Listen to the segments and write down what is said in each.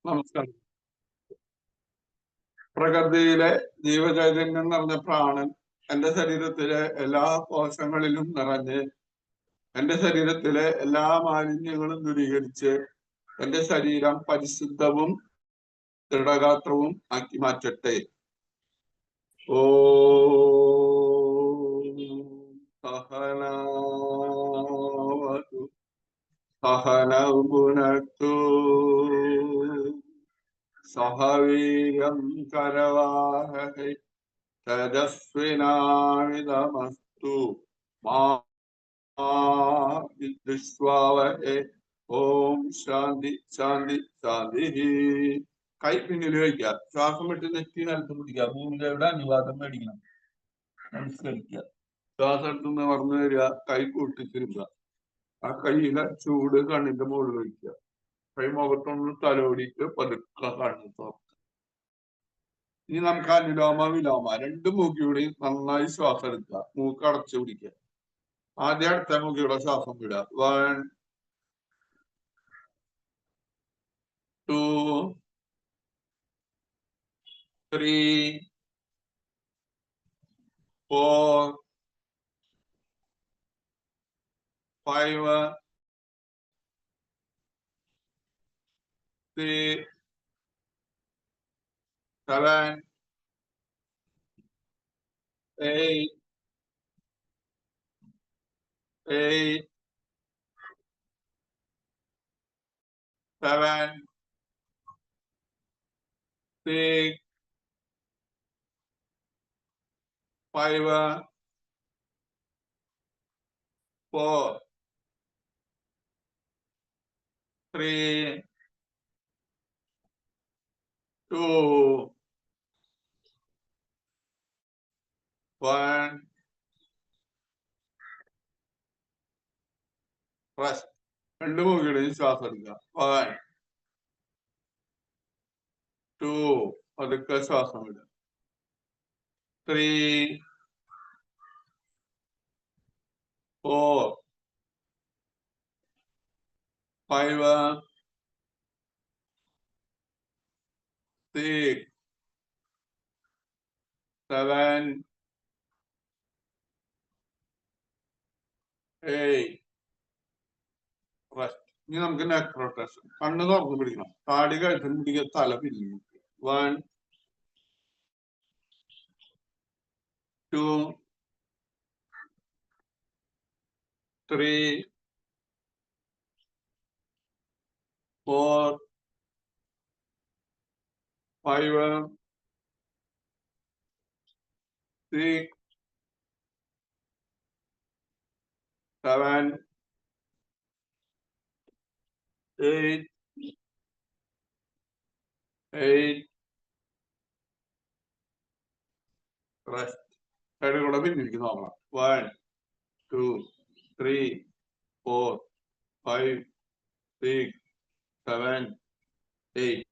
നമസ്കാരം. പ്രകൃതിയിലെ ജീവചൈതന്യം നിറഞ്ഞ പ്രാണൻ എന്റെ ശരീരത്തിലെ എല്ലാ കോശങ്ങളിലും നിറഞ്ഞ് എന്റെ ശരീരത്തിലെ എല്ലാ മാലിന്യങ്ങളും ദൂരീകരിച്ച് എന്റെ ശരീരം പരിശുദ്ധവും ദൃഢഗാത്രവും ആക്കി മാറ്റട്ടെ. ഓ സഹനാവതു സഹനൗ ഭുനക്തു സഹവീര്യം കരവാവഹൈ തേജസ്വിനാവിധമസ്തു മാ വിദ്വിഷാവഹൈ. ഓം ശാന്തി ശാന്തി ശാന്തി. കൈ പിന്നിൽ വയ്ക്കുക, ശ്വാസം വിട്ട് നെറ്റി നിലത്ത് പിടിക്കുക, ഭൂമിയുടെ അനുവാദം മേടിക്കണം, നമസ്കരിക്കുക. ശ്വാസം എടുത്തുനിന്ന് മറന്നു വരിക, കൈ കൂട്ടിത്തിരുക, ആ കൈയിലെ ചൂട് കണ്ണിന്റെ മുകളിൽ വയ്ക്കുക, കൈ മുഖത്തൊന്ന് തലോടിയിട്ട് പതുക്കെ കണ്ണു തുറക്കുക. ഇനി നമുക്ക് അനുലോമ വിലോമ രണ്ട് മൂക്കിയുടെയും നന്നായി ശ്വാസം എടുക്കുക, മൂക്ക് അടച്ചു പിടിക്കുക. ആദ്യം അടുത്ത മൂക്കിയുടെ ശ്വാസം വിടുക. 1 2 3 4 5 6 7 8 7 6 5 4 3 2 1. റെസ്റ്റ്. രണ്ട് മൂക്കിയുടെയും ശ്വാസം എടുക്കുക. 1 2 പതുക്കെ ശ്വാസം വിടുക. 3 4 5 6 7 8. റെസ്റ്റ്. ഇനി നമുക്ക് നെക്ക് റൊട്ടേഷൻ. കണ്ണ് തുറന്ന് പിടിക്കണം, താടി കഴുത്തിന് പിടിക്കുക, തല പിരിഞ്ഞു. 1 2 3 4 5 6 7 8 റെസ്റ്റ്. സൈഡ് കൂടെ പിന്നിരിക്കുന്നു നോക്കണം. 1 2 3 4 5 6 7 8.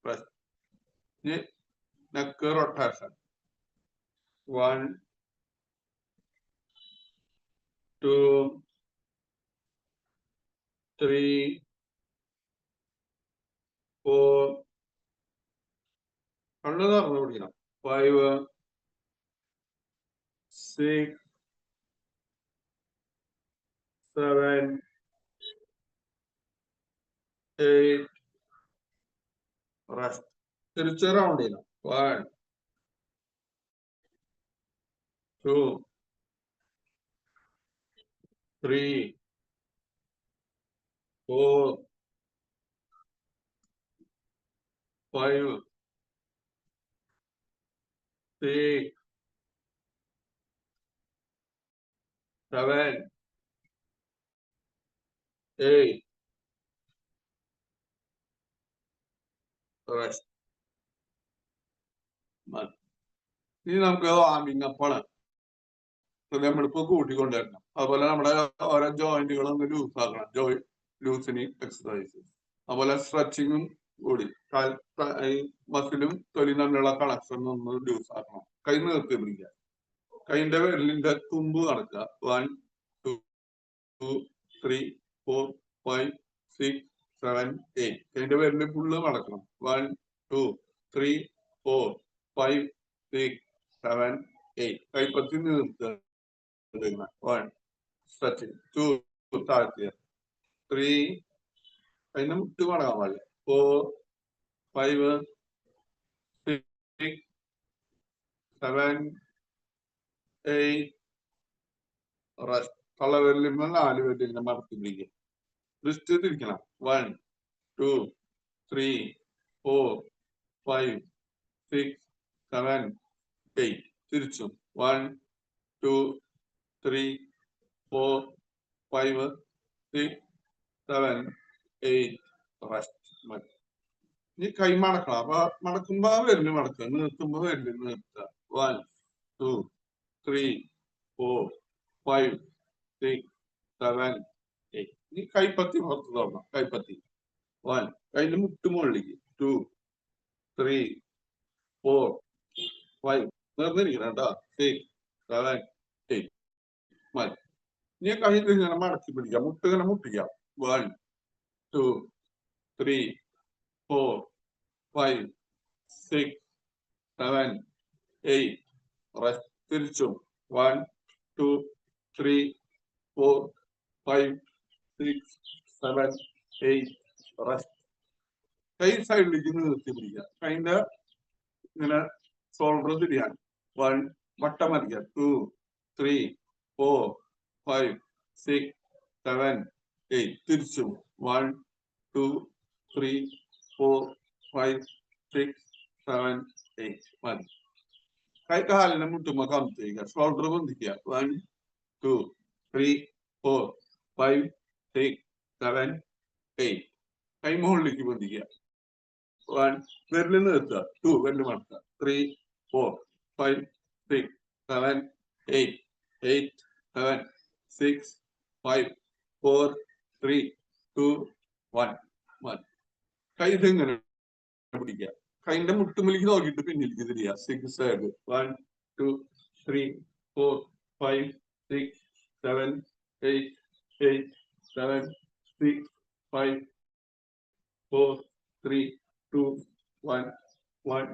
റെസ്റ്റ്. ഇനി നെക്ക് റൊട്ടേഷൻ. 1 2 3 4 കണ്ണ് തുറന്നു പിടിക്കണം. 5 6 7 8. റെസ്റ്റ്. തിരിച്ച് റൗണ്ട് ചെയ്യണം. 1 2 3 4 5 6 7 8. റെസ്റ്റ്. ഇനി നമുക്ക് വാമിംഗ് അപ്പാണ്. ഹൃദയമിടിപ്പ് കൂട്ടിക്കൊണ്ടുവരണം. അതുപോലെ നമ്മുടെ ഓരോ ജോയിന്റുകളും ഒന്ന് ലൂസ് ആക്കണം, ലൂസനിങ് എക്സസൈസ്. അതുപോലെ സ്ട്രെച്ചിങ്ങും കൂടി, ഈ മസിലും തൊലിയും തമ്മിലുള്ള കണക്ഷൻ ഒന്ന് ലൂസ് ആക്കണം. കൈ നിർത്തി പിടിക്കുക, കൈന്റെ വിരലിന്റെ തുമ്പ് നടക്കുക. 1 2 3 4 5 6 7, 8. അതിന്റെ പേരിൽ ഫുള്ള് മടക്കണം. 1, 2, 3, 4, 5, 6, 7, 8. കൈപ്പത്തി നിർത്തുക. 1, 2 താഴ്ത്തുക. 3, അതിന്റെ മുട്ട് മടങ്ങാൻ പാടില്ല. 4, 5, 6, 7, 8. റെസ്റ്റ്. തള്ളവിരലിന്മേൽ 4 വിരലിനെ മടക്കി പിടിക്കുക. റിസ്റ്റ് തിരിക്കണം. 1, 2, 3, 4, 5, 6, 7, 8. തിരിച്ചും 1, 2, 3, 4, 5, 6, 7, 8. റെസ്റ്റ്. ഇനി കൈ മടക്കണം. അപ്പൊ മടക്കുമ്പോ വിരല് മടക്കുക, നിർത്തുമ്പോ വിരല് നിർത്തുക. 1, 2, 3, 4, 5, 6, 7, 8. ഇനി കൈപ്പത്തി പുറത്ത് തുടങ്ങാം. കൈപ്പത്തി 1, കൈന്റെ മുട്ട് മുകളിലേക്ക്. 2, 3, 4, 5. നിർന്നിരിക്കണം കേട്ടോ. 6, 7, 8. മതി. ഇനി കൈ ഇങ്ങനെ മടക്കി പിടിക്കാം. മുട്ട് ഇങ്ങനെ മുട്ടിക്കാം. 1, 2, 3, 4, 5, 6, 7, 8. റെസ്റ്റ്. തിരിച്ചും 1, 2, 3, 4, 5, 6, 7, 8. റെസ്റ്റ്. കൈ സൈഡിലേക്ക് നിർത്തി പിടിക്കുക. കൈന്റെ ഇങ്ങനെ ഷോൾഡർ തിരിയാൻ. 1, വട്ടം മതിക്കുക. 2, 3, 4, 5, 6, 7, 8. തിരിച്ചും 1, 2, 3, 4, 5, 6, 7, 8. മതി. കൈ കാലിനെ മുട്ടുമ്പോ കമത്തിക്കുക. ഷോൾഡർ പൊന്തിക്കുക. 1, 2, 3, 4, 5, 6, 7, 8. കൈ മുകളിലേക്ക് പൊന്തിക്കുക. 1, വിരല് നിർത്തുക. 2, വിരല് മടക്കുക. 3, 4, 5, 6, 7, 8. 8, 7, 6, 5, 4, 3, 2, 1. മതി. കൈ ഇതിങ്ങനെ പിടിക്കുക. കൈന്റെ മുട്ടുമലിക്ക് നോക്കിയിട്ട് പിന്നിലേക്ക് തിരിയുക. 6 സൈഡ്. 1, 2, 3, 4, 5, 6, 7, 8, 8, 7, 6, 5, 4, 3, 2, 1, 1,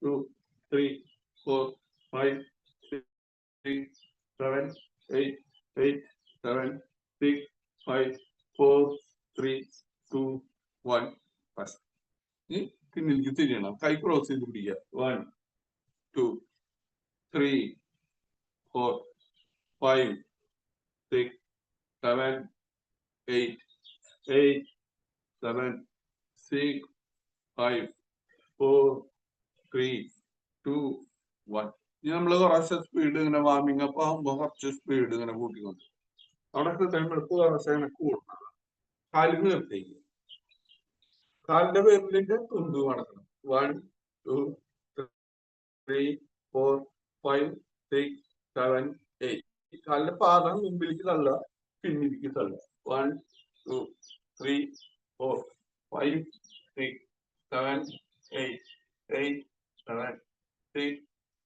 2, 3, 4, 5, 6, 7, 8, 8, 7, 6, 5, 4, 3, 2, 1. ഇനി പിന്നിലേക്ക് തിരിയണം. കൈ ക്രോസ് ചെയ്ത് പിടിക്കുക. 1, 2, 3, 4, 5, 6, 7, 8, 8, 7, 6, 5, 4, 3, 2, 1. ഇനി നമ്മള് കുറച്ച് സ്പീഡ് ഇങ്ങനെ വാമിങ് അപ്പ് ആകുമ്പോ കുറച്ച് സ്പീഡ് ഇങ്ങനെ കൂട്ടിക്കൊണ്ട് അവിടെ കൃത്യമെടുത്ത് കുറച്ച് ഇങ്ങനെ കൂടണം. കാലിൽ നിർത്തേക്ക്. കാലിന്റെ പേരിലേക്ക് തുമ്പ് മടക്കണം. 1, 2, 3, 4, 5, 6, 7, 8. കാലിന്റെ പാദം മുമ്പിലേക്ക് തള്ള, പിന്നിലേക്ക് തള്ള. 1, 2, 3, 4, 5, 6, 7, 8, 8, 7, 6,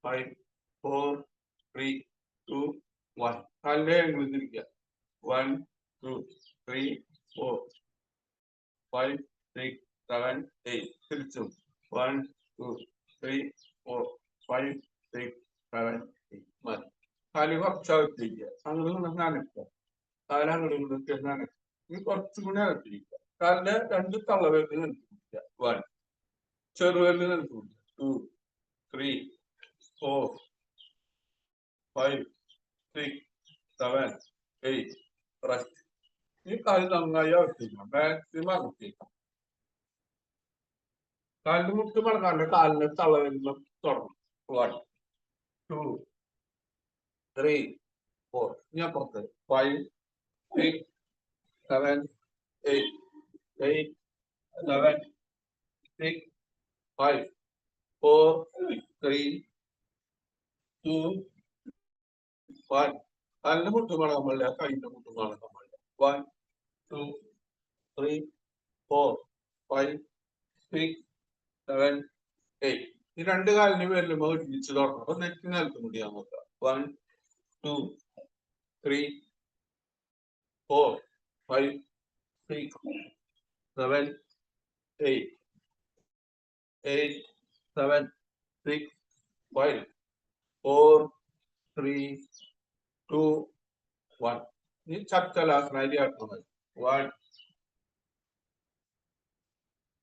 5, 4, 3, 2, 1. കാലിന്റെ ആംഗിൾ തിരിക്കുക. 1, 2, 3, 4, 5, 6, 7, 8. തിരിച്ചും 1, 2, 3, 4, 5, 6, 7, 8. മതി. കാല് കുറച്ചകത്തിരിക്കുക. അങ്ങോട്ട് നനക്കുക. കാല് അങ്ങോട്ട് നനക്കുക. ഇനി കുറച്ചും കൂടി അകത്തിരിക്കുക. കാലിന്റെ 2 തള്ളവിരലിൽ നിൽക്കുക. 1, ചെറുവിരലിൽ നിൽക്കുക. 2, 3, 4, 5, 6, 7, 8. റെസ്റ്റ്. ഈ കാല് നന്നായി അകത്തിരിക്കണം. മാക്സിമം അകത്തിരിക്കണം. കാലിന്റെ മുട്ട് മടങ്ങാണ്ട് കാലിന്റെ തള്ളവിരലിൽ തുടങ്ങും. 1, 2, 3, 4. ഞാൻ പുറത്ത് 5, 6, 7, 8, 8, 7, 6, 5, 4, 3, 2, 1. കാലിന്റെ മുട്ട് മടങ്ങാൻ പാടില്ല. കൈന്റെ മുട്ട് മടങ്ങാൻ പാടില്ല. 1, 2, 3, 4, 5, 6, 7, 8. ഈ 2 കാലിന് പേരിലും ഒരുമിച്ച് തുടങ്ങണം. അപ്പൊ നെറ്റ് നിലത്ത് മുടി നോക്കാം. 1, 2, 3, 4, 5, 6, 7, 8, 8, 7, 6, 5, 4, 3, 2, 1. Ini Chakralasana lihat teman. 1,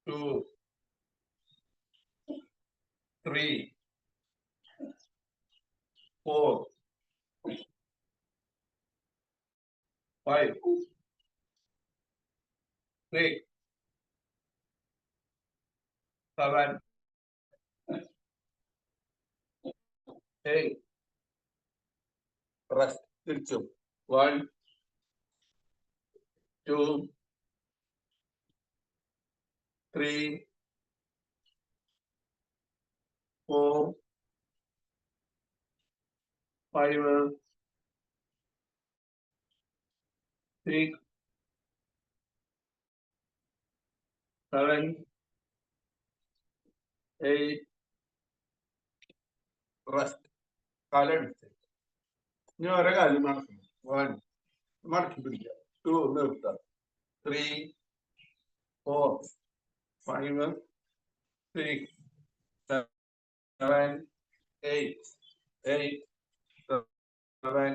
2, 3, 4, 5, 6, 7, 8. Rest. തിരിച്ചും 1, 2, 3, 4, 5, 6, 7, 8. Rest. കാലടിച്ച് ഇനി ഓരോ കാര്യം നടക്കണം. 1, മടക്കി പിടിക്കുക. 2, നിർത്തുക. 3, 4, 5, 6, 7, 8, 8, 7,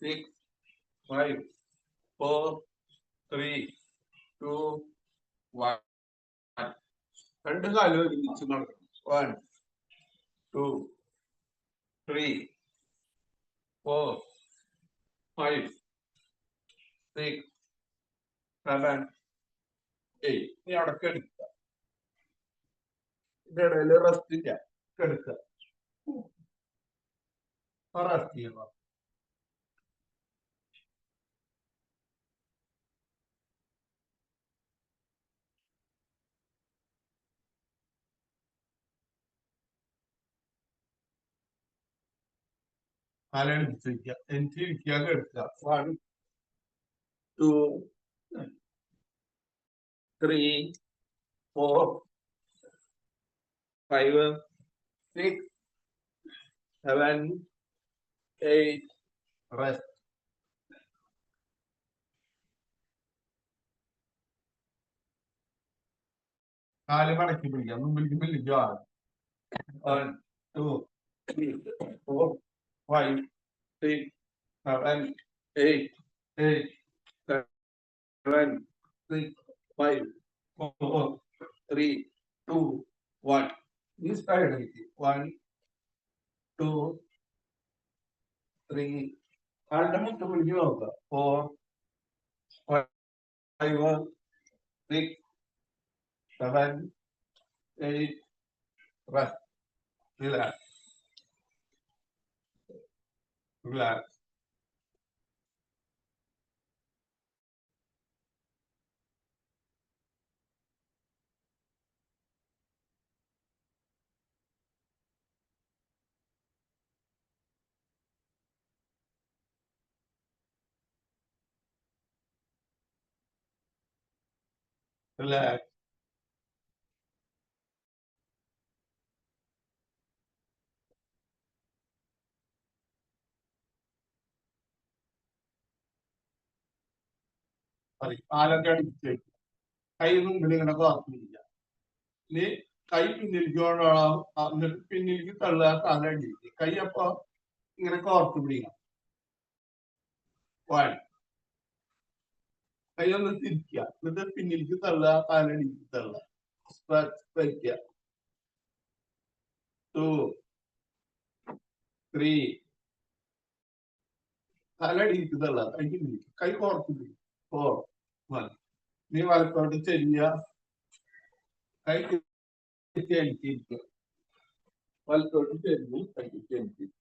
6, 5, 4, 3, 2, 1. രണ്ട് കാലം ഒരുമിച്ച് നടക്കണം. 1, 2, 3, 4, 5, 6, 7, 8. ഇനി അവിടെ കെടുക്കുക. ഇതിന്റെ ഇടയിൽ റെസ്റ്റ് ഇല്ല. കെടുക്കുക. റെസ്റ്റ് ചെയ്യുക. കാലടിച്ചിരിക്കുക. എനിക്ക് ഇരിക്കുക, കെടുക്കുക. 1, 2, 3, 4, 5, 6, 7, 8. Rest. കാല് മടക്കി പിടിക്കാം. മുമ്പിലേക്ക് പിടിക്കുക. 1, 2, 3, 4, 5, 6, 7, 8, 7, 6, 5, 4, 3, 2, 1. ഈ സൈഡിലേക്ക് 1, 2, 3. ആളുടെ മുട്ട് പിടിച്ച് നോക്കുക. 4, 5, 6, 7, 8. Rest. Relax. Relax. Relax. കാലൊക്കെ അടിച്ച് കൈ മുമ്പിൽ ഇങ്ങനെ കോർത്തിരിക്കുക. ഇനി കൈ പിന്നിലേക്ക് കൊണ്ടോളാം. എന്നിട്ട് പിന്നിലേക്ക് തള്ളുക. കാല അടിക്കുക. കൈ അപ്പൊ ഇങ്ങനെ കോർത്ത് പിടിക്കണം. 1. കൈ ഒന്ന് തിരിക്കുക. എന്നിട്ട് പിന്നിലേക്ക് തള്ളുക. കാലടിക്ക് തള്ളുക. വയ്ക്കുക. 2, 3. കാലടിക്ക് തള്ളുക. കൈ പിന്നിലേക്ക്. കൈ കോർത്ത് പിടിക്കുക. 4, 1. നീ വലത്തോട്ട് ചെല്ലുക. കൈ എണിച്ചിരിക്കുക. വലത്തോട്ട് ചെല്ലി കൈ എണിച്ചിരിക്കുക.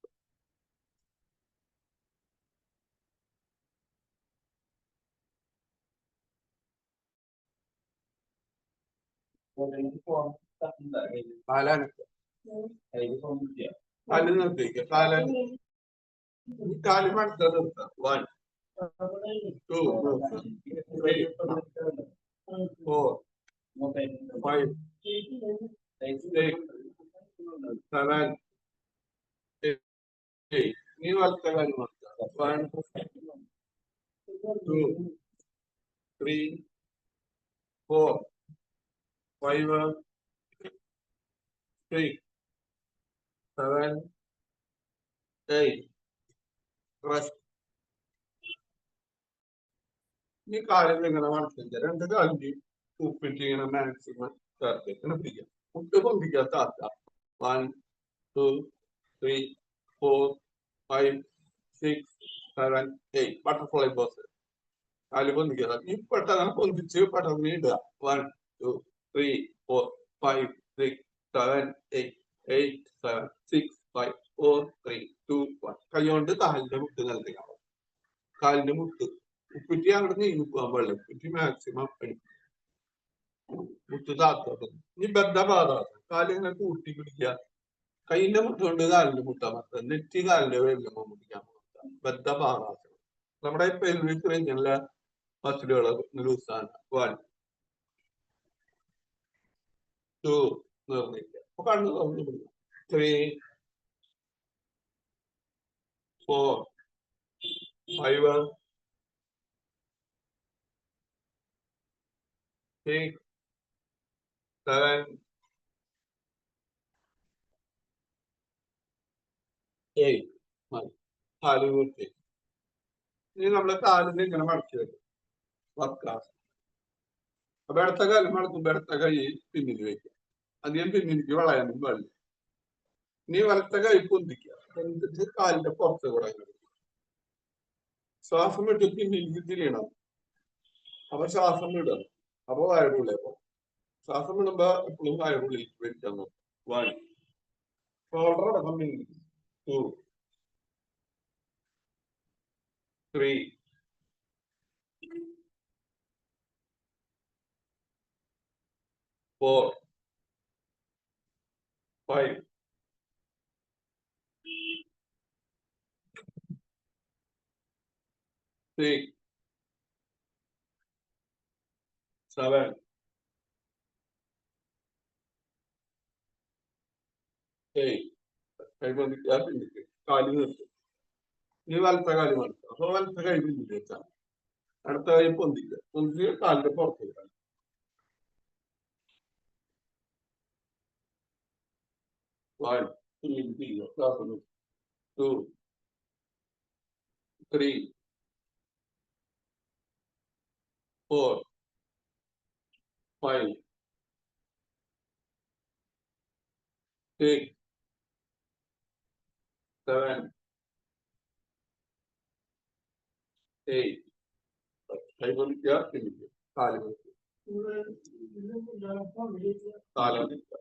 കാലനക്ക. കാല് നിർത്തിക്കുക. കാല് മടക്ക നിർത്താം. 1, 2, 3, 4, 5, 6, 7, 8. നീ വലത്തെ കാല് മടക്കുക. 1, 2, 3, 4, 5, 6, 7, 8. Rest. ഈ കാലിൽ ഇങ്ങനെ മനസ്സില്ല 2 കാലിൽ ഉപ്പിട്ട് ഇങ്ങനെ മാക്സിമം ചേർത്ത് ഇങ്ങനെ പിടിക്കാം. മുട്ട് പൊന്തിക്കാത്ത ആക്കാം. 1, 2, 3, 4, 5, 6, 7, 8. Butterfly pose. കാല് പൊന്തിക്കുക. ഈ പെട്ടെന്ന് പൊന്തിച്ച് പെട്ടെന്ന് ഇടുക. 1, 2, 3, 4, 5, 6, 7, 8, 8, 7, 6, 5, 4, 3, 2, 1. കൈ കൊണ്ട് കാലിന്റെ മുട്ട് നൽകുക. കാലിന്റെ മുട്ട് ഉപ്പിറ്റി അങ്ങോട്ട് നീങ്ങി പോകാൻ പാടില്ല. ഉപ്പിറ്റി മാക്സിമം മുട്ട് താത്തോട്ട്. ഇനി ബദ്ധപാതാസം. കാലിങ്ങനെ കൂട്ടി പിടിക്കുക. കൈയിന്റെ മുട്ട് കൊണ്ട് കാലിന്റെ മുട്ട മൊത്തം. നെറ്റി കാലിന്റെ വെല്ലുമ്പോ മുട്ടിക്കാൻ മൊത്തം. ബദ്ധപാതാസം. നമ്മുടെ പെൽവിക് റീജിയനിലെ മസിലുകളെ ലൂസാണ്. 1, 2 നിർമ്മിക്കുക. അപ്പൊ കണ്ണു തുറന്നു പിടിക്കുക. 3, 4, 5, 6, 7, 8. കാല് കൂട്ടി. ഇനി നമ്മളെ കാലിന് ഇങ്ങനെ മടക്കി വരും. വർക്കാസ്. അപ്പൊ ഇടത്ത കാലം മടക്കുമ്പോ ഇടത്ത കൈ പിന്നിൽ വയ്ക്കുക. അധികം പിന്നിലേക്ക് വളയാനും പാടില്ല. ഇനി വലത്ത കൈ പൊന്തിക്കുക. എന്നിട്ട് കാലിന്റെ പുറത്ത് കൂടെ ശ്വാസം വിട്ട് പിന്നിലേക്ക് തിരിയണം. അപ്പൊ ശ്വാസം വിടണം. അപ്പൊ വയറുള്ളിൽ പോകും. ശ്വാസം വിടുമ്പോ എപ്പോഴും വയറുള്ളിലേക്ക് വലിക്കാൻ നോക്കും. 1, ഷോൾഡർ അടക്കം പിന്നിൽ. 2, 3, 4, 5, 6, 7, 8. കൈ പൊന്തിക്കുക. പിന്നിക്ക് കാല് നിർത്തും. ഇനി വലത്ത കാല് മടക്കുക. അപ്പൊ വലത്ത കൈ പിന്നിൽ വെച്ചാൽ അടുത്ത കൈ പൊന്തിക്കുക. പൊന്തിച്ച് കാലിന്റെ പുറത്ത് വിടാം. 1, 2, 3, 4, 5, 6, 7, 8. കൈ പൊന്തിക്കുക. പിന്നിക്ക് കാല് നിർത്തുക. കാലം നിൽക്കുക.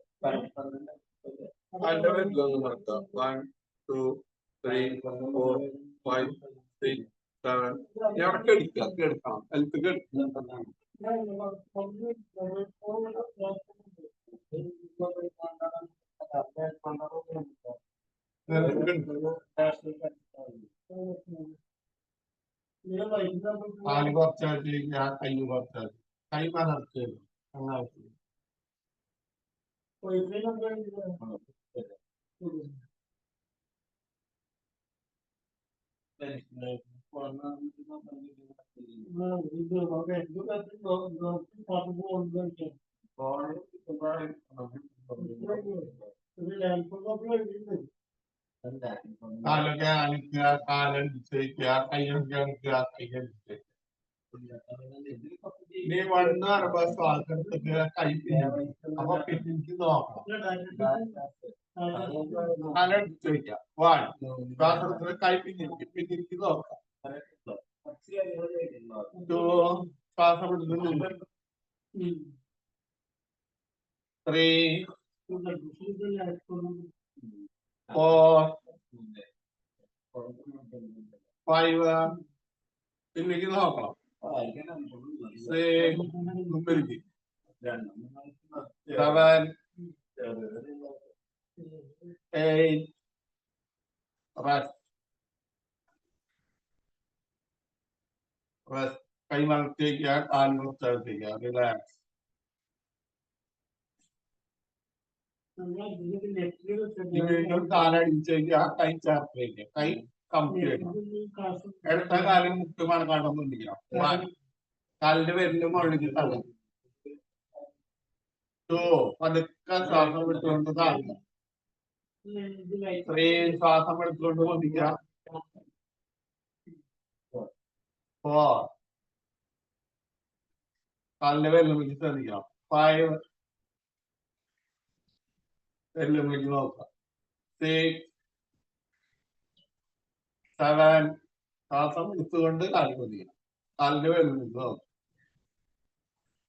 കാലിന്റെ വെല്ലൊന്ന് നടക്കുക. 1, 2, 3, 4, 5, 6, 7. എവിടെ കെടുക്കുക. കെടുക്കണം. ഹെൽത്ത് കെടുക്കണം. കാല് കുറച്ചായിട്ട് ഞാൻ കൈ കുറച്ചായിട്ട് കൈ മലർത്തുക. അങ്ങനെ കാലൊക്കെ അണിക്കുക. കാലടിച്ച് വയ്ക്കുക. കൈയൊക്കെ അണിക്കുക. കൈയടിച്ച് നീ 1 പറയുമ്പോ ശ്വാസത്തിന് കൈ പിന്നിക്ക്. അപ്പൊ പിന്നിക്ക് നോക്കണം. കാലടിച്ച് വയ്ക്കുക. 1, ശ്വാസത്തിന് കൈ പിന്നിക്ക്. പിന്നിക്ക് നോക്കാം. 2, ശ്വാസം വിടുന്നുണ്ട്. 3, 4, 5. പിന്നിക്ക് നോക്കണം. 6, 7, 8. റെസ്റ്റ്. കൈ മലർത്തിക്കുക. കാൽ മുറിച്ചെടുത്തിക്കുക. റിലാക്സ്. വീണ്ടും കാലടിച്ചേക്കുക. കൈ ചേർത്ത് വയ്ക്കുക. കൈ കമ്പി വയ്ക്കണം. ഇടത്ത കാലിൽ മുട്ട് മണക്കാട്ടം പൊന്തിക്കണം. കാലിന്റെ വിരല് മുകളിലേക്ക് തള്ളും. 2 പതുക്കെ ശ്വാസം വിട്ടുകൊണ്ട് താഴ്ത്തുക. 3 ശ്വാസം എടുത്തുകൊണ്ട് പൊന്തിക്കുക. 4 കാലിന്റെ വെള്ളം വെച്ച് ശ്രദ്ധിക്കണം. 5 വെള്ളം വെച്ച് നോക്കുക. 6 7 ശ്വാസം എടുത്തുകൊണ്ട് കാലിൽ പൊന്തിക്കണം. കാലിന്റെ വെള്ളം വെച്ച് നോക്കുക.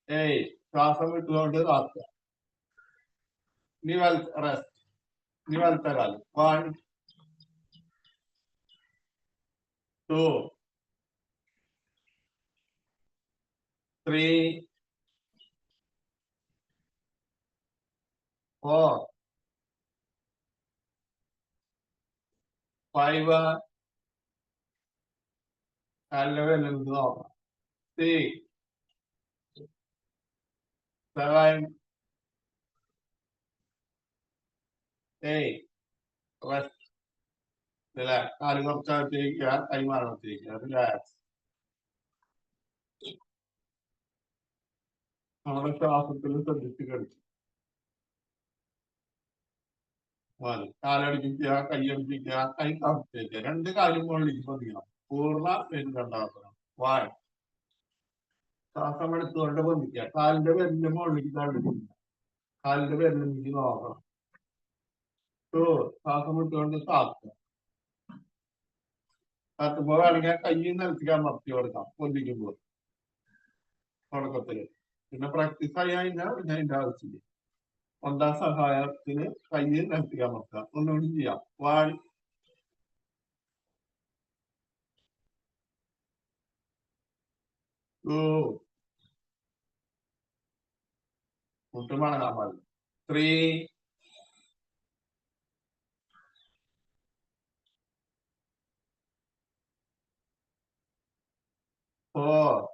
8 ശ്വാസം വിട്ടുകൊണ്ട് താത്തുക. ഇനി റെസ്റ്റ്. ഇനി വലത്തെ കാല്. 1 2 3 4 5 കാലിന്റെ വെള്ളം വെച്ച് നോക്കാം. 6 7 8 റെസ്റ്റ്. റിലാക്സ്. കാല് കുറച്ചകത്തേക്കുക. കൈമാറത്തേക്കുക. റിലാക്സ്. നമ്മുടെ ശ്വാസത്തിൽ ശ്രദ്ധിച്ച് കഴിച്ചു. കാലടിപ്പിക്കുക, കൈയടിപ്പിക്കുക, കൈ കറത്തേക്കുക. 2 കാലും മുകളിലേക്ക് പൊന്തിക്കണം. പൂർണ്ണ മേൽക്കണ്ടാസനം. ശ്വാസം എടുത്തുകൊണ്ട് പൊന്തിക്കുക. കാലിന്റെ വിരലിന്റെ മുകളിലേക്ക് തള്ളിപ്പിക്കുക. കാലിന്റെ വിരലിലേക്ക് നോക്കണം. 2 ശ്വാസം വിട്ടുകൊണ്ട് താത്തുക. താത്തുമ്പോൾ വേണമെങ്കിൽ കൈ നിലത്തേക്ക് അമർത്തി കൊടുക്കാം പൊന്തിക്കുമ്പോൾ തുടക്കത്തില്. പിന്നെ പ്രാക്ടീസ് ആയി കഴിഞ്ഞാൽ പിന്നെ അതിന്റെ ആവശ്യമില്ല. 1ാം സഹായത്തിന് കൈ നിലത്തേക്ക് അമർത്തുക. ഒന്നുകൂടി ചെയ്യാം. 1 2 മുട്ട് മടങ്ങാൻ പാടില്ല. 3 4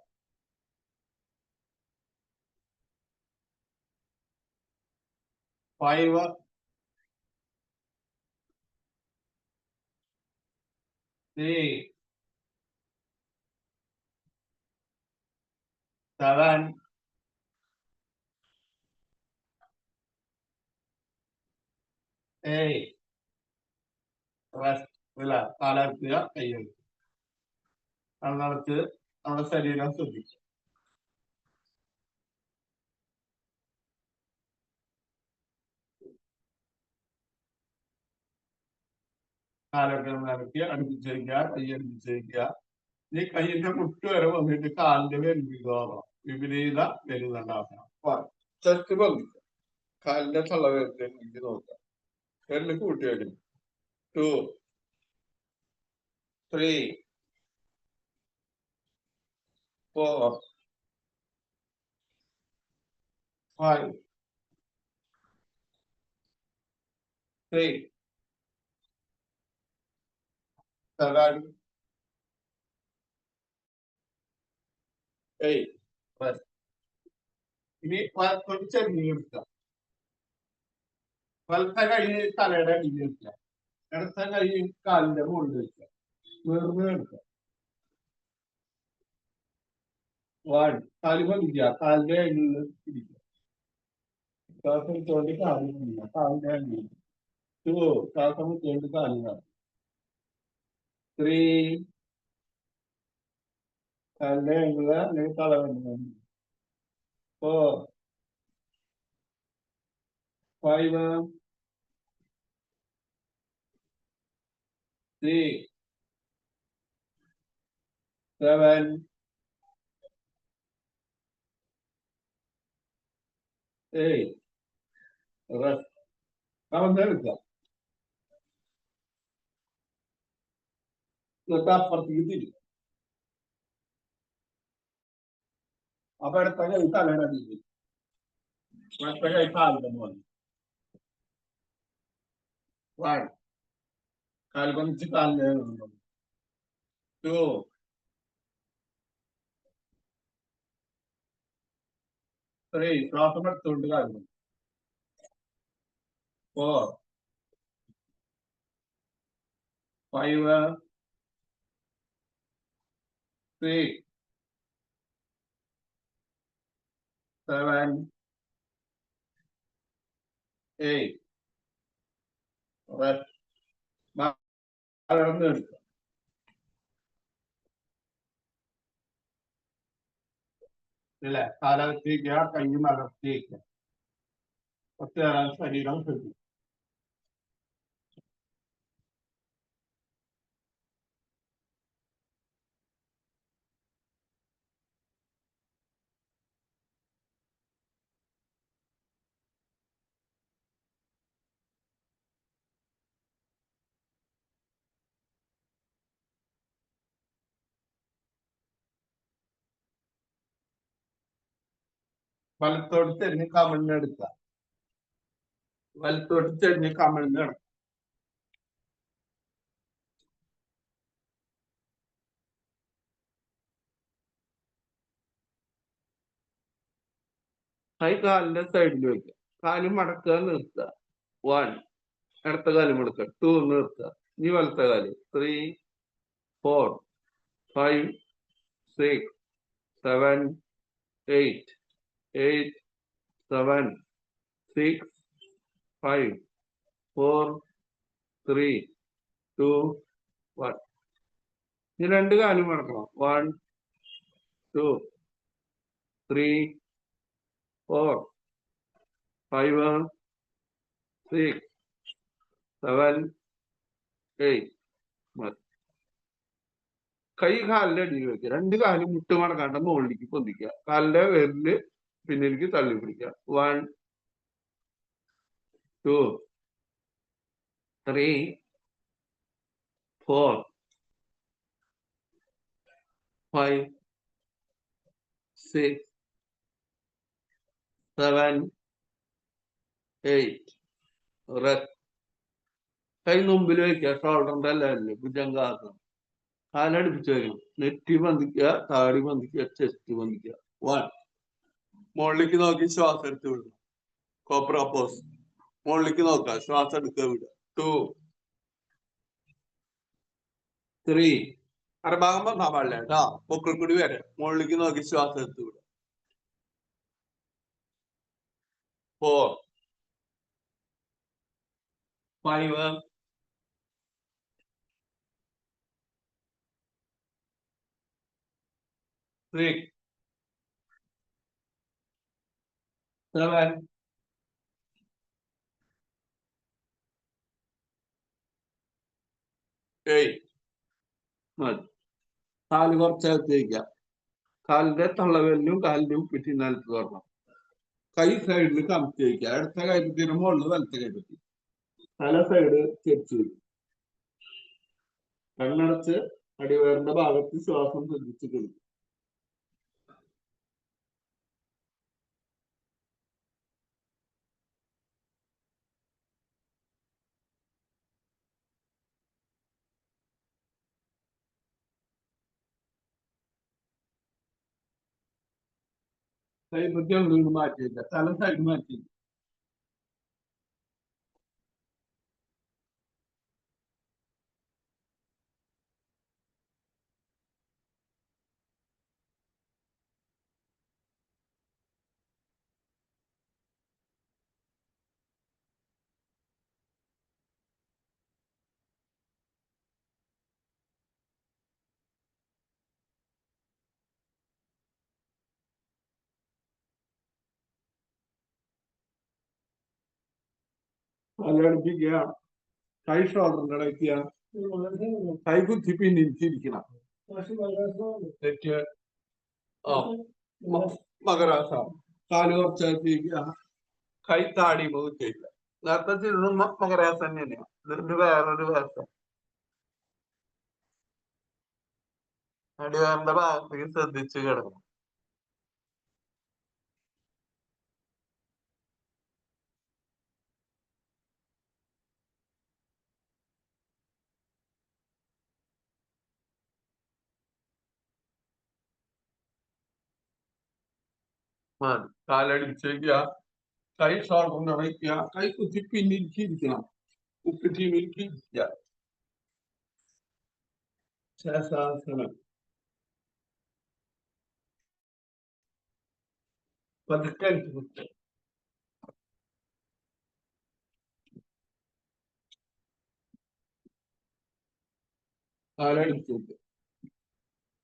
5 6 7 8 റെസ്റ്റ്. റിലാക്സ്. കാലർത്തുക, കൈയെടുക്കുക. കണ്ണടച്ച് നമ്മുടെ ശരീരം ശ്രദ്ധിക്കുക. കാലൊക്കെ നിരത്തി അടുപ്പിച്ചിരിക്കുക. കൈ അടുപ്പിച്ചിരിക്കുക. ഈ കൈയിന്റെ മുട്ട് വരെ വന്നിട്ട് കാലിന്റെ വെല്ലുവിധോറാം. വിപരീത വെല്ലുദണ്ഡാസനം. ചെസ്റ്റ് പങ്കിക്കുക. കാലിന്റെ തള്ളവേരത്തേക്ക് നോക്കുക. വെല്ല് കൂട്ടി വയ്ക്കണം. 2 3 4 5 6 7 8 റെസ്റ്റ്. ഇനി വലത്തോട്ട് ചെരിഞ്ഞ് എടുക്കുക. വലത്തെ കൈ തലയുടെ അടിയിൽ വെക്കുക. ഇടത്തെ കൈ കാലിന്റെ മുകളിൽ വെക്കുക. വെറുതെ എടുക്കുക. 1 കാല് പതിക്കുക. കാലിന്റെ അടിയിൽ പിടിക്കുക. ശ്വാസം വിട്ടുകൊണ്ട് കാലിൽ പിടിക്കുക. കാലിന്റെ അടിയിൽ. 2 ശ്വാസം വിട്ടുകൊണ്ട് കാലിലാണ്. 3 കാലിന്റെ അടിയിൽ അല്ലെങ്കിൽ തലവെണ്ണം. 4 5 6 7 8 റെസ്റ്റ്. എടുക്കുക. എന്നിട്ട് അപ്പുറത്തേക്ക് തിരിക്കും. അപ്പൊ അടുത്ത കൈ തലയുടെ അടിയിൽ. മറ്റേ കൈ കാലിന്റെ മുകളിൽ. 1 കാല് പതിച്ച് കാലിന്റെ 2 3 ശ്വാസം എടുത്തുകൊണ്ട് കാല്. 4 5 6 7 8. Rest. മലർന്നെടുക്കുക. ഇല്ല, കാലാവസ്ഥയ്ക്ക് കൈ മലർത്തിയേക്കുക. കുറച്ചു നേരം ശരീരം ശ്രദ്ധിക്കും. വലത്തോട്ട് ചെരിഞ്ഞ് കമിഴ്ന്നെടുക്കുക. വലത്തോട്ട് ചെരിഞ്ഞ് കമിഴ്ന്ന് കിടക്കുക. കൈ കാലിന്റെ സൈഡിൽ വെക്കുക. കാല് മടക്കുക, നിർത്തുക. 1. ഇടത്ത കാല് മടക്കുക. 2. നിർത്തുക. ഇനി വലത്തെ കാല്. 3, 4, 5, 6, 7, 8. 8, 7, 6, 5, 4, 3, 2, 1. ഇനി രണ്ട് കാലും മടക്കണം. 1, 2, 3, 4, 5, 6, 7, 8. കൈ കാലിന്റെ അടിയിൽ വെക്കുക. രണ്ട് കാലും മുട്ട് മടക്കാണ്ട് മുകളിലേക്ക് പൊന്തിക്കുക. കാലിന്റെ വിരല് പിന്നിലേക്ക് തള്ളി പിടിക്കുക. 1, 2, 3, 4, 5, 6, 7, 8. റെസ്റ്റ്. കൈ മുമ്പിൽ വയ്ക്കുക. ഷോൾഡറിന്റെ അല്ലേ ഭുജംഗാസനം. കാലടിപ്പിച്ച് വയ്ക്കണം. നെറ്റി ബന്ധിക്കുക, താടി ബന്ധിക്കുക, ചെസ്റ്റ് ബന്ധിക്കുക. 1. മുകളിലേക്ക് നോക്കി ശ്വാസം എടുത്ത് വിടുക. Cobra pose. മുകളിലേക്ക് നോക്കുക, ശ്വാസം എടുക്കുക, വിടുക. 2, 3. അരഭാഗം വന്നാ പാടില്ല കേട്ടാ. പൊക്കിൾ കൂടി വരെ മുകളിലേക്ക് നോക്കി ശ്വാസം എടുത്ത് വിടുക. 4, 5, 6, 7, 8. മതി. കാല് കുറച്ചകത്ത് വയ്ക്കുക. കാലിന്റെ തള്ളവിരലും കാലിന്റെ ഉപ്പിട്ടി നിലത്ത് തുറക്കണം. കൈ സൈഡിൽ കമത്തി വയ്ക്കുക. അടുത്ത കൈപ്പത്തിന് മുകളിൽ വലത്തെ കൈപ്പത്തി. തല സൈഡ് തിരിച്ചു വയ്ക്കും. കണ്ണടച്ച് അടിവയറിന്റെ ഭാഗത്ത് ശ്വാസം ശ്രദ്ധിച്ച് കൊടുക്കും. കൈപ്പത്തി ഒന്നും മാറ്റിയില്ല. തല സൈഡ് മാറ്റി. തലയടിപ്പിക്കുക. കൈ ഷോൾഡറിന്റെ ഇടയ്ക്കുക. കൈ കുത്തി പിന്നിരിക്കണം. തെറ്റ്. മകരാസനം. കാല് കുറച്ചകത്തിരിക്കുക. കൈ താടി മുഖത്തേക്ക്. നേരത്തെ ചെയ്തത് മകരാസനം തന്നെയാണ്. ഇതിന്റെ വേറൊരു വേഷം. അടിവയറിന്റെ ഭാഗത്തേക്ക് ശ്രദ്ധിച്ച് കിടക്കണം. മതി. കാലടിച്ച് വയ്ക്കുക. കൈ ഷോൾഡറിന്റെ വയ്ക്കുക. കൈ കുത്തി പിന്നിരിക്കണം. ഉപ്പിട്ടി ഇരിക്കുക. ശേഷാസനം. പതുക്കെ കുത്ത്. കാലെടുത്ത് വെക്കുക.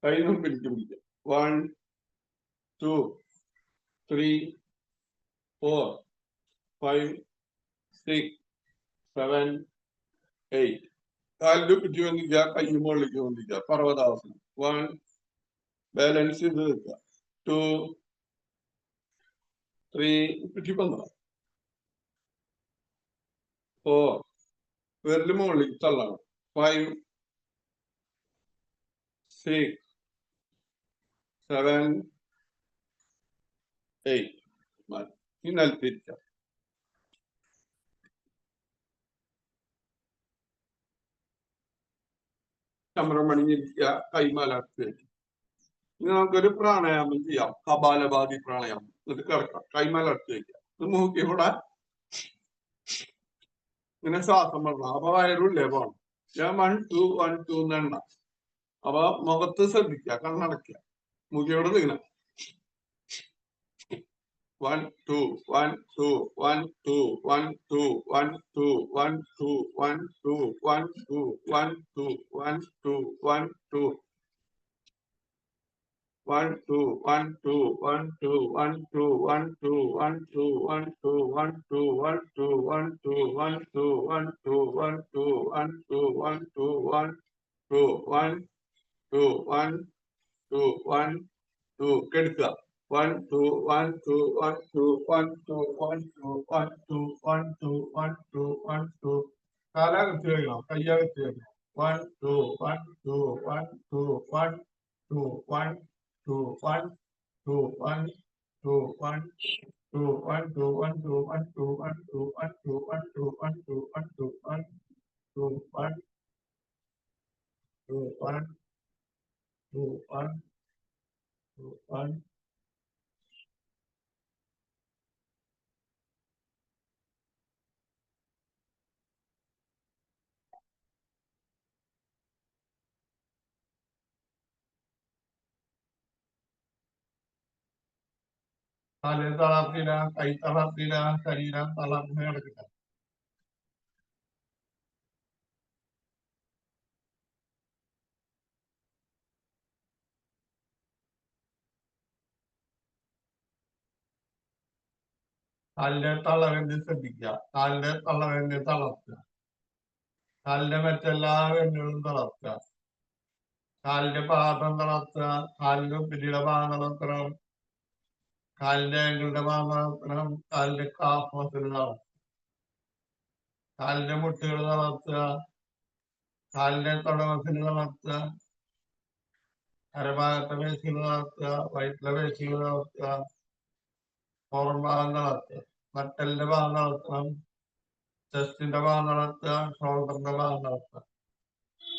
കൈ പിടിച്ച് പിടിക്കുക. 1 2 3 4 5 6 7 8. കാലിന്റെ പിടിച്ച് വന്നിക്കുക. കൈ മുകളിലേക്ക് വന്നിക്കുക. പർവ്വതാസനം. 1 ബാലൻസ് ചെയ്ത് വെക്കുക. 2 3 പിടിച്ച് വന്നോ. 4 വിരല് മുകളിലേക്ക് തള്ളണം. 5 6 7 8. ഇനി തിരിക്കാം. ചമ്രം പണിഞ്ഞിരിക്കുക. കൈമാലത്ത് വെക്കും. ഇനി നമുക്കൊരു പ്രാണായാമം ചെയ്യാം. കപാലഭാതി പ്രാണായാമം. എന്നിട്ട് കിടക്കാം. കൈമാലത്ത് വെക്കുക. ഇത് മൂക്കി കൂടെ ഇങ്ങനെ ശ്വാസം വിടണം. അപ്പൊ വയറുള്ളേ പോകണം. ഞാൻ 1 2 1 2 എണ്ണ. അപ്പൊ മുഖത്ത് ശ്രദ്ധിക്കുക. കണ്ണടക്കുക. മൂക്കിയോടെ ഇങ്ങനെ 1 2 1 2 1 2 1 2 1 2 1 2 1 2 1 2 1 2 1 2 1 2 1 2 1 2 1 2 1 2 1 2 1 2 1 2 1 2 1 2 1 2 1 2 1 2 1 2 1 2 1 2 1 2 1 2 1 2 1 2 കെടുക്കുക. 1 2 1 2 1 2 1 2 1 2 1 2 1 2 1 2 1 2. കാലകത്ത് കഴിയണം. കയ്യകത്ത് കഴിയണം. 1 2 1 2 1 2 1 2 1 2 1 2 1 2 1 2 1 2 1 2 1 2 1 2 1 2 1 2 1 2 1 2 1 2 1 2 1 2 1 2 1. കാല് തളർത്തില്ല, കൈ തളർത്തില്ല, ശരീരം തളർന്ന് കിടക്കില്ല. കാലിന്റെ തള്ളവെന്ന് ശ്രദ്ധിക്കുക. കാലിന്റെ തള്ളവെന്ന് തളർത്തുക. കാലിന്റെ മറ്റെല്ലാ വെന്നുകളും തളർത്തുക. കാലിന്റെ പാദം തളർത്തുക. കാലിന്റെ പിടിയുടെ ഭാഗം തളർത്തണം. കാലിന്റെ ആംഗിളുടെ ഭാഗം തളർത്തണം. കാലിന്റെ കാഫ് മസിൽ തളർത്തുക. കാലിന്റെ മുട്ടുകൾ തളർത്തുക. കാലിന്റെ തൊടമസിൽ തളർത്തുക. അരഭാഗത്തെ പേശികൾ തളർത്തുക. വയറ്റിലെ പേശികൾ തളർത്തുക. പുറം ഭാഗം തളർത്തുക. നട്ടലിന്റെ ഭാഗം തളർത്തണം. ചെസ്റ്റിന്റെ ഭാഗം തളർത്തുക. ഷോൾഡറിന്റെ ഭാഗം തളർത്തുക.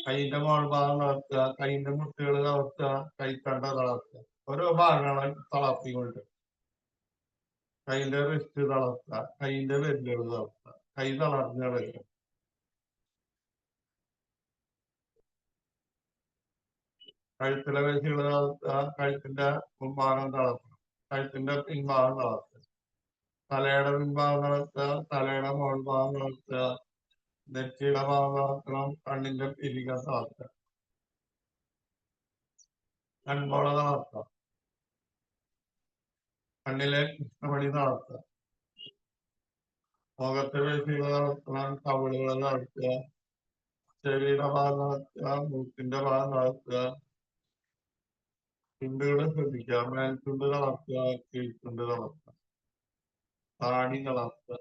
കൈന്റെ മോൾ ഭാഗം തളർത്തുക. കൈന്റെ മുട്ടുകൾ തളർത്തുക. കൈത്തണ്ട തളർത്തുക. ഓരോ ഭാഗങ്ങളും തളർത്തിക്കൊണ്ട് കൈന്റെ റിസ്റ്റ് തളർത്തുക. കൈന്റെ വിരലുകൾ തളർത്തുക. കൈ തളർന്നു കിടക്കുക. കഴുത്തിലെ പേശികൾ തളർത്തുക. കഴുത്തിന്റെ മുൻഭാഗം തളർത്തുക. കഴുത്തിന്റെ പിൻഭാഗം തളർത്തുക. തലയുടെ പിൻഭാഗം തളർത്തുക. തലയുടെ മോൾ ഭാഗം തളർത്തുക. നെറ്റിയുടെ ഭാഗം തളർത്തണം. കണ്ണിന്റെ പിരിക തളർത്തുക. കൺപോള തളർത്തുക. കണ്ണിലെ കൃഷ്ണമണി തളർത്തുക. മുഖത്തെ പേശികൾ തളർത്തണം. കവിളുകൾ തളർത്തുക. ചെവിയുടെ ഭാഗം തളർത്തുക. മൂക്കിന്റെ ഭാഗം തളർത്തുക. ചുണ്ടുകളെ ശ്രദ്ധിക്കുക. മേൽചുണ്ട് തളർത്തുക. കീഴ്ചുണ്ട് തളർത്തുക. താടി തളർത്തുക.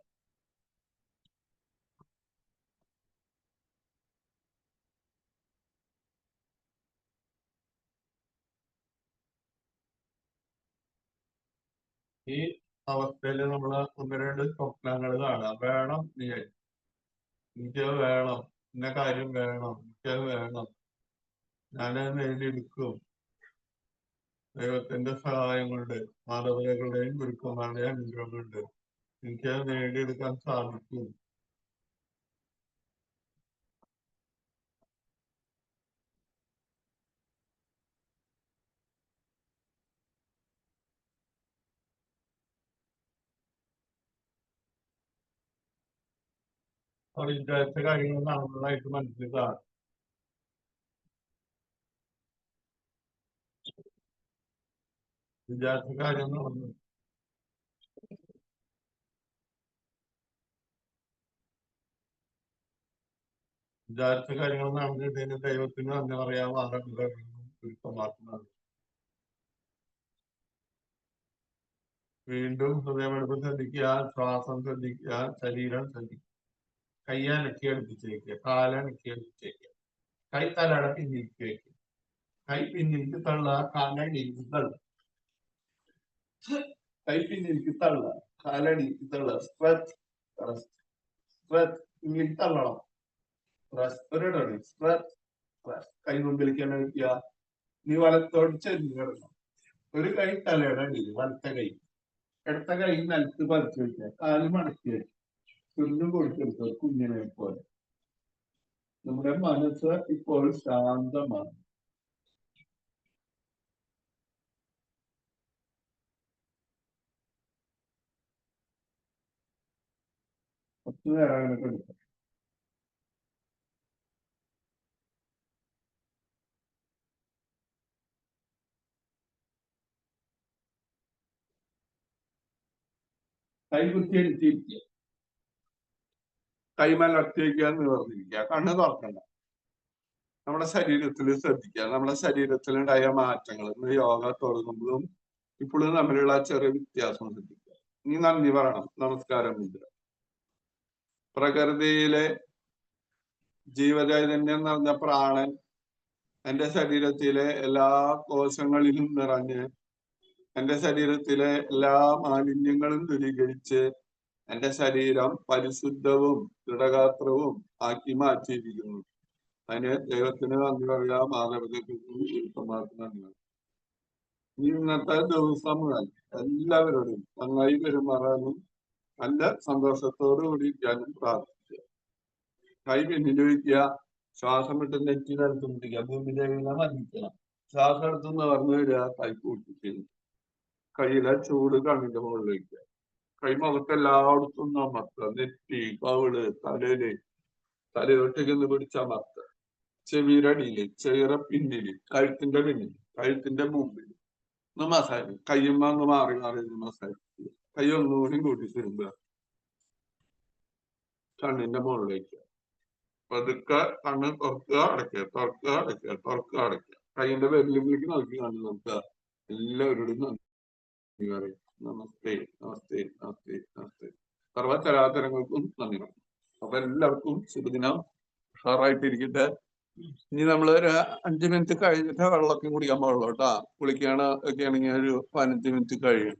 ഈ അവസ്ഥയിൽ നമ്മള് 1-2 സ്വപ്നങ്ങൾ കാണാം. വേണം എനിക്ക് വേണം, ഇന്ന കാര്യം വേണം, എനിക്കത് വേണം, ഞാനത് നേടിയെടുക്കും, ദൈവത്തിന്റെ സഹായം കൊണ്ട്, മാതാപിതാക്കളുടെയും ഗുരുക്കന്മാരുടെയും അനുഗ്രഹം കൊണ്ട് എനിക്കത് നേടിയെടുക്കാൻ സാധിക്കും. അവർ വിചാരിച്ച കാര്യങ്ങൾ നടന്നതായിട്ട് മനസ്സിലാക്കാം. വിചാരിച്ച കാര്യം നടന്നു. വിചാരിച്ച കാര്യങ്ങൾ നടന്നിട്ടതിന് ദൈവത്തിന് നന്ദി പറയാൻ ആരംഭിക്കുന്നത്. വീണ്ടും ഹൃദയമെടുപ്പ് ശ്രദ്ധിക്കുക, ശ്വാസം ശ്രദ്ധിക്കുക, ശരീരം ശ്രദ്ധിക്കുക. കൈയനക്കി അടുപ്പിച്ചേക്കുക, കാലനക്കി അടുപ്പിച്ചേക്കുക, കൈ തലയുടെ പിന്നിലേക്ക് വയ്ക്കുക, കൈ പിന്നിലേക്ക് തള്ളുക, കാലടിയിലേക്ക് തള്ളുക, കൈ പിന്നിലേക്ക് തള്ളുക, കാലടിയിലേക്ക് തള്ളുക. സ്ട്രെച്ച് സ്ട്രെച്ച് ഇങ്ങനെ തള്ളണം. സ്ട്രെച്ച് കൈ മുമ്പിലേക്ക് തന്നെ വയ്ക്കുക. നീ വലത്തോട് ചെരിഞ്ഞു കിടക്കണം. ഒരു കൈ തലയുടെ അടിയിൽ, വലത്തെ കൈ. ഇടത്ത കൈ നിലത്ത് പറിച്ചു വയ്ക്കുക, കാല് മടക്കി വയ്ക്കുക, ചുണ്ടും കൊടുത്തെടുക്കുക കുഞ്ഞിനെ പോലെ. നമ്മുടെ മനസ്സ് ഇപ്പോൾ ശാന്തമാണ്. കുറച്ചു നേരം അങ്ങനെ കൊടുക്കുക. കൈ കുത്തിയെടുത്തിരിക്കുക, കൈമലർത്തിയേക്കുക, നിവർന്നിരിക്കുക, കണ്ണ് തുറക്കണ്ട. നമ്മുടെ ശരീരത്തിൽ ശ്രദ്ധിക്കുക. നമ്മുടെ ശരീരത്തിലുണ്ടായ മാറ്റങ്ങൾ യോഗ തുടങ്ങുമ്പോഴും ഇപ്പോഴും തമ്മിലുള്ള ചെറിയ വ്യത്യാസം ശ്രദ്ധിക്കുക. നീ നന്ദി പറയണം. നമസ്കാരം മുദ്ര. പ്രകൃതിയിലെ ജീവചൈതന്യം നിറഞ്ഞ പ്രാണൻ എന്റെ ശരീരത്തിലെ എല്ലാ കോശങ്ങളിലും നിറഞ്ഞ് എന്റെ ശരീരത്തിലെ എല്ലാ മാലിന്യങ്ങളും ദൂരീകരിച്ച് എന്റെ ശരീരം പരിശുദ്ധവും ദൃഢഗാത്രവും ആക്കി മാറ്റിയിരിക്കുന്നു. അതിന് ദൈവത്തിന് നന്ദി പറയാം, മാതാപിതാക്കൾക്കും നന്ദി. ഇന്നത്തെ ദിവസം മുതൽ എല്ലാവരോടും നന്നായി പെരുമാറാനും നല്ല സന്തോഷത്തോടു കൂടി ഇരിക്കാനും പ്രാർത്ഥിക്കുക. കൈ പിന്നിൽ വയ്ക്കുക, ശ്വാസം വിട്ട് നെറ്റി നിലത്ത് മുട്ടിക്കുക, ഭൂമിയിലേക്ക് മതിക്കണം. ശ്വാസം എടുത്തുനിന്ന് പറഞ്ഞു വരിക, കൈ കൂട്ടിക്കുന്നു. കയ്യിലെ ചൂട് കണ്ണിന്റെ മുകളിൽ വയ്ക്കുക. കൈ മുഖത്ത് എല്ലായിടത്തും അമർത്തുക. നെറ്റി, കവിള്, തലയൊട്ടേക്ക് പിടിച്ചമർത്തുക. ചെവിയുടെ അടിയില്, ചെവിയുടെ പിന്നില്, കഴുത്തിന്റെ പിന്നിൽ, കഴുത്തിന്റെ മുമ്പിൽ ഒന്ന് മസാജ്. കയ്യുമ്മ ഒന്ന് മാറി മസാജ്. കൈ ഒന്നുകൂടി കൂട്ടി തിരുമ്പുക. കണ്ണിന്റെ മുകളിലേക്ക് പതുക്കെ കണ്ണ് തുറക്കുക, അടയ്ക്കുക, തുറക്കുക, അടയ്ക്കുക, തുറക്കുക, അടയ്ക്കുക. കൈയിന്റെ വിരലിലേക്ക് നോക്കി കണ്ണ് നോക്കുക. എല്ലാവരോടും നന്ദി പറയും. നമസ്തേ, നമസ്തേ, നമസ്തേ, നമസ്തേ. സർവചരാചരങ്ങൾക്കും നന്ദി പറയും. അപ്പൊ എല്ലാവർക്കും ശുഭദിനം. ഉഷാറായിട്ടിരിക്കട്ടെ. ഇനി നമ്മളൊരു 5 മിനിറ്റ് കഴിഞ്ഞിട്ട് വെള്ളമൊക്കെ കുടിക്കാൻ പാടുള്ളൂ കേട്ടാ. കുളിക്കാണ് ഒക്കെ ആണെങ്കിൽ ഒരു 15 മിനിറ്റ് കഴിയും.